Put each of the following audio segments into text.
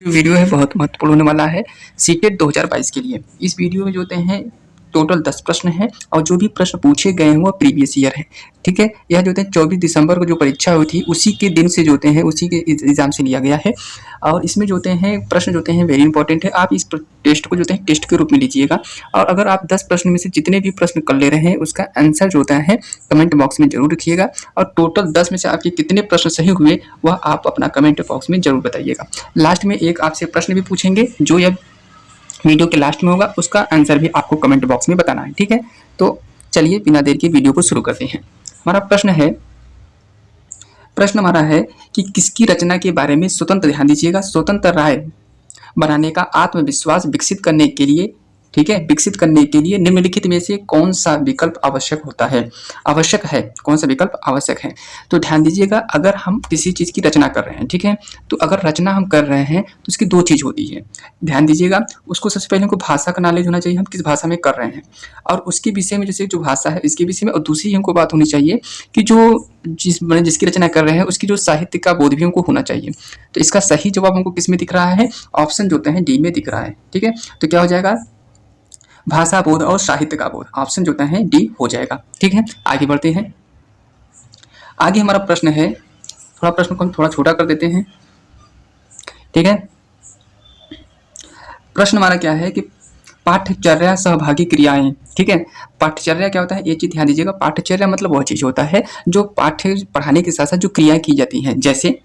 जो वीडियो है बहुत महत्वपूर्ण होने वाला है सीटेट 2022 के लिए। इस वीडियो में जो होते हैं टोटल 10 प्रश्न हैं और जो भी प्रश्न पूछे गए हैं वो प्रीवियस ईयर है। ठीक है, यह जो होते हैं 24 दिसंबर को जो परीक्षा हुई थी उसी के दिन से जो होते हैं उसी के एग्जाम से लिया गया है। और इसमें जो होते हैं प्रश्न जो होते हैं वेरी इंपॉर्टेंट है। आप इस टेस्ट को जो होते हैं टेस्ट के रूप में लीजिएगा और अगर आप 10 प्रश्न में से जितने भी प्रश्न कर ले रहे हैं उसका आंसर जो होता है कमेंट बॉक्स में जरूर लिखिएगा और टोटल 10 में से आपके कितने प्रश्न सही हुए वह आप अपना कमेंट बॉक्स में जरूर बताइएगा। लास्ट में एक आपसे प्रश्न भी पूछेंगे जो यह वीडियो के लास्ट में होगा, उसका आंसर भी आपको कमेंट बॉक्स में बताना है। ठीक है, तो चलिए बिना देर के वीडियो को शुरू करते हैं। हमारा प्रश्न हमारा है कि किसकी रचना के बारे में स्वतंत्र, ध्यान दीजिएगा, स्वतंत्र राय बनाने का आत्मविश्वास विकसित करने के लिए, ठीक है, विकसित करने के लिए निम्नलिखित में से कौन सा विकल्प आवश्यक होता है, आवश्यक है, कौन सा विकल्प आवश्यक है। तो ध्यान दीजिएगा, अगर हम किसी चीज़ की रचना कर रहे हैं, ठीक है, तो अगर रचना हम कर रहे हैं तो उसकी दो चीज़ होती है। ध्यान दीजिएगा, उसको सबसे पहले हमको भाषा का नॉलेज होना चाहिए, हम किस भाषा में कर रहे हैं और उसके विषय में, जैसे जो भाषा है इसके विषय में, और दूसरी हमको बात होनी चाहिए कि जो जिसकी रचना कर रहे हैं उसकी जो साहित्य का बोध भी हमको होना चाहिए। तो इसका सही जवाब हमको किस में दिख रहा है, ऑप्शन जो होते हैं डी में दिख रहा है। ठीक है, तो क्या हो जाएगा, भाषा बोध और साहित्य का बोध, ऑप्शन जो होता है डी हो जाएगा। ठीक है, आगे बढ़ते हैं। आगे हमारा प्रश्न है, थोड़ा प्रश्न को हम थोड़ा छोटा कर देते हैं। ठीक है, प्रश्न हमारा क्या है कि पाठ्यचर्या सहभागी क्रियाएं। ठीक है, पाठ्यचर्या क्या होता है, ये चीज ध्यान दीजिएगा। पाठ्यचर्या मतलब वह चीज होता है जो पाठ्य पढ़ाने के साथ साथ जो क्रियाएं की जाती हैं, जैसे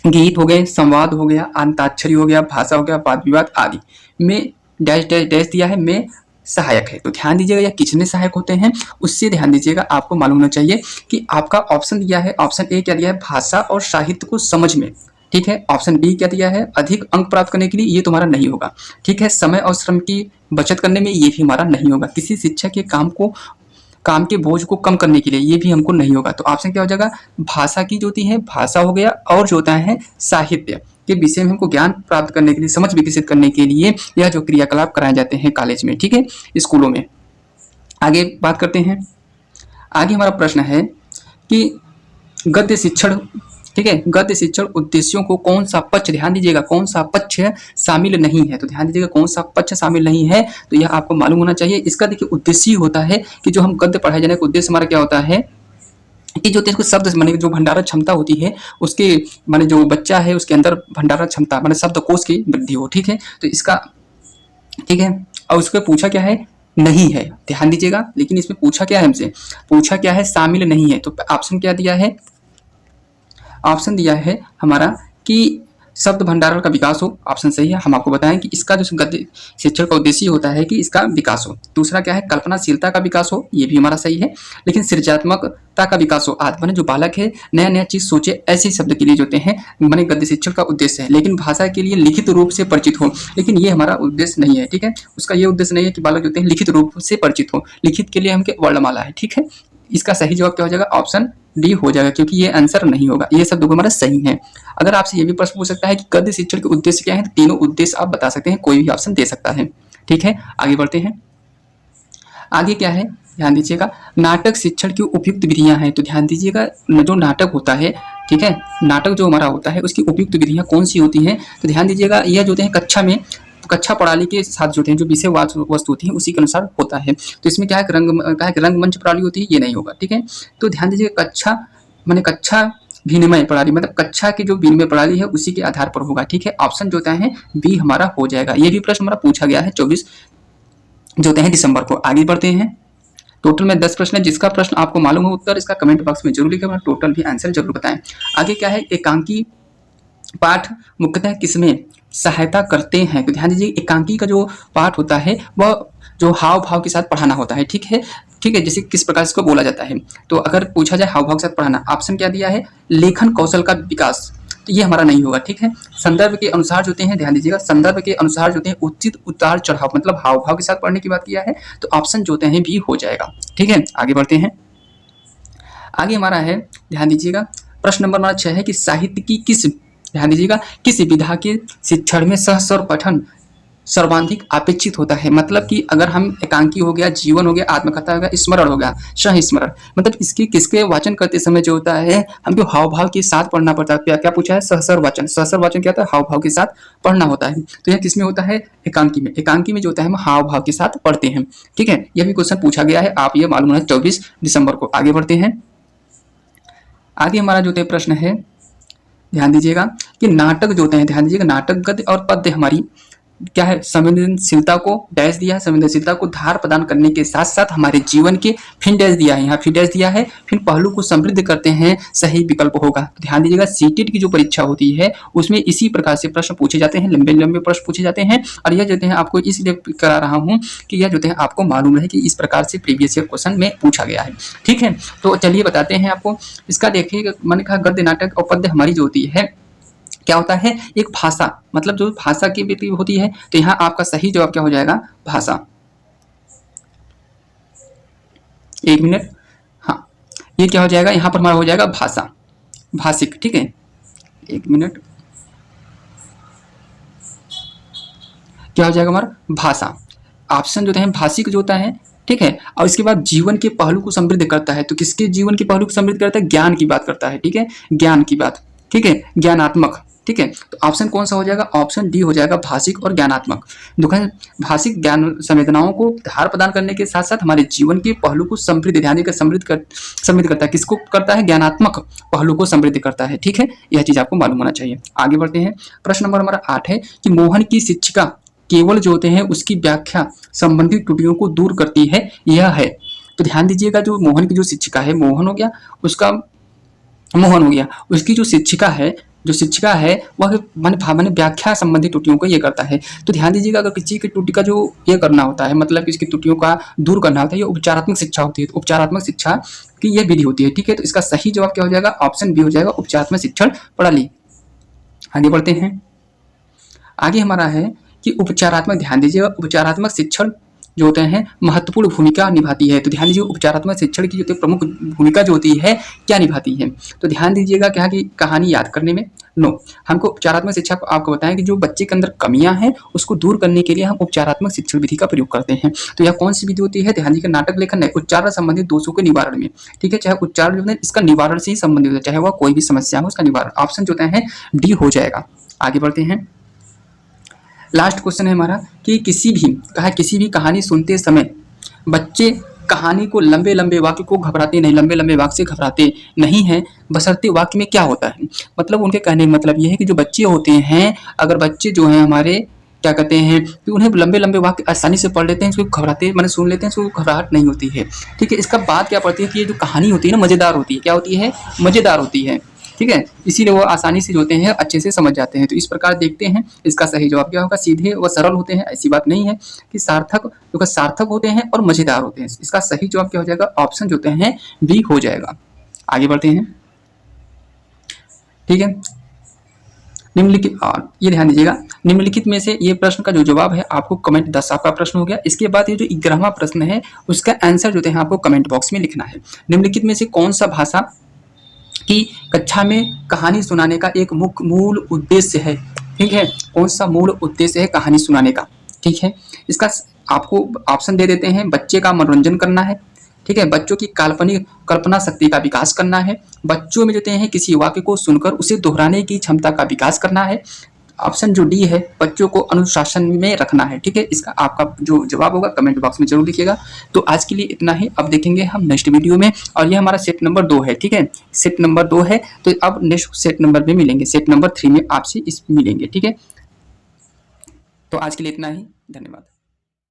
गीत हो गए, संवाद हो गया, अंताक्षरी हो गया, भाषा हो गया, वाद विवाद आदि में डैश डैश डैश दिया है, में सहायक है। तो ध्यान दीजिएगा यह किसमें सहायक होते हैं, उससे ध्यान दीजिएगा। आपको मालूम होना चाहिए कि आपका ऑप्शन दिया है, ऑप्शन ए क्या दिया है, भाषा और साहित्य को समझ में। ठीक है, ऑप्शन बी क्या दिया है, अधिक अंक प्राप्त करने के लिए, ये तुम्हारा नहीं होगा। ठीक है, समय और श्रम की बचत करने में, ये भी हमारा नहीं होगा। किसी शिक्षक के काम के बोझ को कम करने के लिए, ये भी हमको नहीं होगा। तो ऑप्शन क्या हो जाएगा, भाषा की जो होती है, भाषा हो गया, और जो होता है साहित्य के विषय में हमको ज्ञान प्राप्त करने के लिए, समझ विकसित करने के लिए यह जो क्रियाकलाप कराए जाते हैं कॉलेज में, ठीक है, स्कूलों में। आगे बात करते हैं। आगे हमारा प्रश्न है कि गद्य शिक्षण, ठीक है, गद्य शिक्षण उद्देश्यों को कौन सा पक्ष, ध्यान दीजिएगा, कौन सा पक्ष शामिल नहीं है। तो ध्यान दीजिएगा कौन सा पक्ष शामिल नहीं है, तो यह आपको मालूम होना चाहिए। इसका देखिए उद्देश्य होता है कि जो हम गद्य पढ़ाए जाने का उद्देश्य हमारा क्या होता है कि जो इसको शब्द माने जो भंडारण क्षमता होती है उसके, माने जो बच्चा है उसके अंदर भंडारण क्षमता माने शब्दकोश की वृद्धि हो। ठीक है, तो इसका, ठीक है, और उसको पूछा क्या है, नहीं है, ध्यान दीजिएगा। लेकिन इसमें पूछा क्या है, हमसे पूछा क्या है, शामिल नहीं है। तो ऑप्शन क्या दिया है, ऑप्शन दिया है हमारा कि शब्द भंडारण का विकास हो, ऑप्शन सही है। हम आपको बताएं कि इसका जो गद्य शिक्षण का उद्देश्य होता है कि इसका विकास हो। दूसरा क्या है, कल्पनाशीलता का विकास हो, ये भी हमारा सही है। लेकिन सृजनात्मकता का विकास हो, माने जो बालक है नया नया चीज सोचे, ऐसे शब्द के लिए जो होते हैं माने गद्य शिक्षण का उद्देश्य है। लेकिन भाषा के लिए लिखित रूप से परिचित हो, लेकिन ये हमारा उद्देश्य नहीं है। ठीक है, उसका ये उद्देश्य नहीं है कि बालक जो होते हैं लिखित रूप से परिचित हो, लिखित के लिए हमके वर्णमाला है। ठीक है, इसका सही जवाब क्या हो जाएगा, ऑप्शन डी हो जाएगा, क्योंकि ये आंसर नहीं होगा। ये सब दोनों हमारा सही है। अगर आपसे ये भी प्रश्न पूछ सकता है कि गद्य शिक्षण के उद्देश्य क्या है, तो तीनों उद्देश्य आप बता सकते हैं, कोई भी ऑप्शन दे सकता है। ठीक है, आगे बढ़ते हैं। आगे क्या है, ध्यान दीजिएगा, नाटक शिक्षण की उपयुक्त विधियां हैं। तो ध्यान दीजिएगा, जो नाटक होता है, ठीक है, नाटक जो हमारा होता है उसकी उपयुक्त विधियां कौन सी होती हैं। तो ध्यान दीजिएगा, यह जो होते हैं कक्षा प्रणाली के साथ जो हैं जो विषय वस्तु होती है उसी के अनुसार होता है। तो इसमें क्या है, रंगमंच प्रणाली होती है, ये नहीं होगा। ठीक है, तो ध्यान दीजिएगा, कक्षा विनिमय प्रणाली, मतलब कक्षा की जो विनिमय प्रणाली है उसी के आधार पर होगा। ठीक है, ऑप्शन जो होता है बी हमारा हो जाएगा। ये भी प्रश्न हमारा पूछा गया है 24 जो होते हैं दिसंबर को। आगे बढ़ते हैं। टोटल में 10 प्रश्न है, जिसका प्रश्न आपको मालूम हो उत्तर इसका कमेंट बॉक्स में जरूर लिखें, टोटल भी आंसर जरूर बताएं। आगे क्या है, एकांकी पाठ मुख्यतः किसमें सहायता करते हैं। तो ध्यान दीजिए, एकांकी का जो पाठ होता है वह जो हाव भाव के साथ पढ़ाना होता है। ठीक है, ठीक है, जैसे किस प्रकार इसको बोला जाता है। तो अगर पूछा जाए हाव भाव के साथ पढ़ाना, ऑप्शन क्या दिया है, लेखन कौशल का विकास, तो ये हमारा नहीं होगा। ठीक है, संदर्भ के अनुसार जो होते हैं, ध्यान दीजिएगा, संदर्भ के अनुसार जो होते हैं उचित उतार चढ़ाव, मतलब हाव भाव के साथ पढ़ने की बात किया है, तो ऑप्शन जो होते हैं भी हो जाएगा। ठीक है, आगे बढ़ते हैं। आगे हमारा है, ध्यान दीजिएगा, प्रश्न नंबर हमारा 6 है कि साहित्य की किस, ध्यान दीजिएगा, किस विधा के शिक्षण में सहस्वर पठन सर्वाधिक अपेक्षित होता है। मतलब कि अगर हम एकांकी हो गया, जीवन हो गया, आत्मकथा हो गया, स्मरण हो गया, सह-स्मरण, मतलब इसके किसके वाचन करते समय जो होता है हमको हाव भाव के साथ पढ़ना पड़ता है। क्या पूछा है? सहस्र वाचन। सहस्र वाचन क्या होता है? हाव भाव के साथ पढ़ना होता है। तो यह किसमें होता है? एकांकी में। एकांकी में जो होता है हम हाव भाव के साथ पढ़ते हैं। ठीक है, यह भी क्वेश्चन पूछा गया है, आप ये मालूम है 24 दिसंबर को। आगे बढ़ते हैं। आगे हमारा जो प्रश्न है, ध्यान दीजिएगा कि नाटक जो होते हैं, ध्यान दीजिएगा, नाटक गद्य और पद्य हमारी क्या है? संवेदनशीलता को डैश दिया है, संवेदनशीलता को धार प्रदान करने के साथ साथ हमारे जीवन के फिर डैश दिया है, यहाँ फिर डैश दिया है, फिर पहलू को समृद्ध करते हैं, सही विकल्प होगा। तो ध्यान दीजिएगा, सीटेट की जो परीक्षा होती है उसमें इसी प्रकार से प्रश्न पूछे जाते हैं, लंबे लंबे प्रश्न पूछे जाते हैं। और यह जो है आपको इसलिए करा रहा हूँ कि यह जो है आपको मालूम रहे कि इस प्रकार से प्रीवियस ईयर क्वेश्चन में पूछा गया है। ठीक है, तो चलिए बताते हैं आपको इसका। देखिए, मैंने कहा गद्य, नाटक और पद्य हमारी जो होती है क्या होता है? एक भाषा, मतलब जो भाषा की व्यक्ति होती है। तो यहाँ आपका सही जवाब क्या हो जाएगा? भाषा। एक मिनट, हाँ, ये क्या हो जाएगा? यहाँ पर हमारा हो जाएगा भाषा, भाषिक। ठीक है, एक मिनट, क्या हो जाएगा हमारा? भाषा। ऑप्शन जो है भाषिक जो होता है। ठीक है, और इसके बाद जीवन के पहलू को समृद्ध करता है। तो किसके जीवन के पहलू को समृद्ध करता है? ज्ञान की बात करता है। ठीक है, ज्ञान की बात। ठीक है, ज्ञानात्मक। ठीक है, तो ऑप्शन कौन सा हो जाएगा? ऑप्शन डी हो जाएगा, भाषिक और ज्ञानात्मक। देखो, भाषिक ज्ञान संवेदनाओं को धार प्रदान करने के साथ साथ हमारे जीवन के पहलू को समृद्ध, ध्यान देकर समृद्ध करता है। किसको करता है? ज्ञानात्मक पहलू को समृद्ध करता है। ठीक है, यह चीज आपको मालूम होना चाहिए। आगे बढ़ते हैं। प्रश्न नंबर हमारा 8 है कि मोहन की शिक्षिका केवल जो होते हैं उसकी व्याख्या संबंधित त्रुटियों को दूर करती है, यह है। तो ध्यान दीजिएगा, जो मोहन की जो शिक्षिका है, मोहन हो गया, उसकी जो शिक्षिका है वह माने व्याख्या संबंधित त्रुटियों को ये करता है। तो ध्यान दीजिएगा, अगर किसी की त्रुटि का जो ये करना होता है, मतलब इसकी त्रुटियों का दूर करना होता है, ये उपचारात्मक शिक्षा होती है। तो उपचारात्मक शिक्षा की यह विधि होती है। ठीक है, तो इसका सही जवाब क्या हो जाएगा? ऑप्शन बी हो जाएगा, उपचारात्मक शिक्षण प्रणाली। आगे बढ़ते हैं। आगे हमारा है कि उपचारात्मक, ध्यान दीजिएगा, उपचारात्मक शिक्षण जो होते हैं महत्वपूर्ण भूमिका निभाती है। तो ध्यान दीजिए, उपचारात्मक शिक्षण की जो प्रमुख भूमिका जो होती है क्या निभाती है? तो ध्यान दीजिएगा क्या कि कहानी याद करने में, नो, हमको उपचारात्मक शिक्षा आपको बताएं कि जो बच्चे के अंदर कमियां हैं उसको दूर करने के लिए हम उपचारात्मक शिक्षण विधि का प्रयोग करते हैं। तो यह कौन सी विधि होती है? ध्यान दीजिएगा, नाटक लेखन है, उच्चारण संबंधित दोषों के निवारण में। ठीक है, चाहे उच्चारण जो है इसका निवारण से ही संबंधित है, चाहे वह कोई भी समस्या हो उसका निवारण। ऑप्शन जो है डी हो जाएगा। आगे बढ़ते हैं। लास्ट क्वेश्चन है हमारा कि किसी भी कहानी सुनते समय बच्चे कहानी को लंबे लंबे वाक्य को घबराते नहीं, लंबे लंबे वाक्य से घबराते नहीं हैं, बशर्ते वाक्य में क्या होता है? मतलब उनके कहने का मतलब यह है कि जो बच्चे होते हैं, अगर बच्चे जो हैं हमारे क्या कहते हैं कि उन्हें लंबे लंबे वाक्य आसानी से पढ़ लेते हैं, इसको घबराते मैंने सुन लेते हैं, इसको घबराहट नहीं होती है। ठीक है, इसका बात क्या पड़ती है कि ये जो कहानी होती है ना, मज़ेदार होती है। क्या होती है? मज़ेदार होती है। ठीक है, इसीलिए वो आसानी से जो होते हैं अच्छे से समझ जाते हैं। तो इस प्रकार देखते हैं इसका सही जवाब क्या होगा? सीधे व सरल होते हैं, ऐसी बात नहीं है कि सार्थक होते हैं और मजेदार होते हैं। इसका सही जवाब क्या हो जाएगा? ऑप्शन जो होते हैं बी हो जाएगा। आगे बढ़ते हैं। ठीक है, निम्नलिखित, और ये ध्यान दीजिएगा, निम्नलिखित में से ये प्रश्न का जो जवाब है आपको कमेंट 10 आपका प्रश्न हो गया। इसके बाद ये जो 11वां प्रश्न है उसका आंसर जो है आपको कमेंट बॉक्स में लिखना है। निम्नलिखित में से कौन सा भाषा की कक्षा में कहानी सुनाने का एक मुख्य मूल उद्देश्य है? ठीक है, कौन सा मूल उद्देश्य है कहानी सुनाने का? ठीक है, इसका आपको ऑप्शन दे देते हैं। बच्चे का मनोरंजन करना है, ठीक है, बच्चों की काल्पनिक कल्पना शक्ति का विकास करना है, बच्चों में जो है किसी वाक्य को सुनकर उसे दोहराने की क्षमता का विकास करना है। ऑप्शन जो डी है, बच्चों को अनुशासन में रखना है। ठीक है, इसका आपका जो जवाब होगा कमेंट बॉक्स में जरूर लिखिएगा। तो आज के लिए इतना ही, अब देखेंगे हम नेक्स्ट वीडियो में। और ये हमारा सेट नंबर 2 है। ठीक है, सेट नंबर 2 है, तो अब नेक्स्ट सेट नंबर में मिलेंगे, सेट नंबर 3 में आपसे इस मिलेंगे। ठीक है, तो आज के लिए इतना ही, धन्यवाद।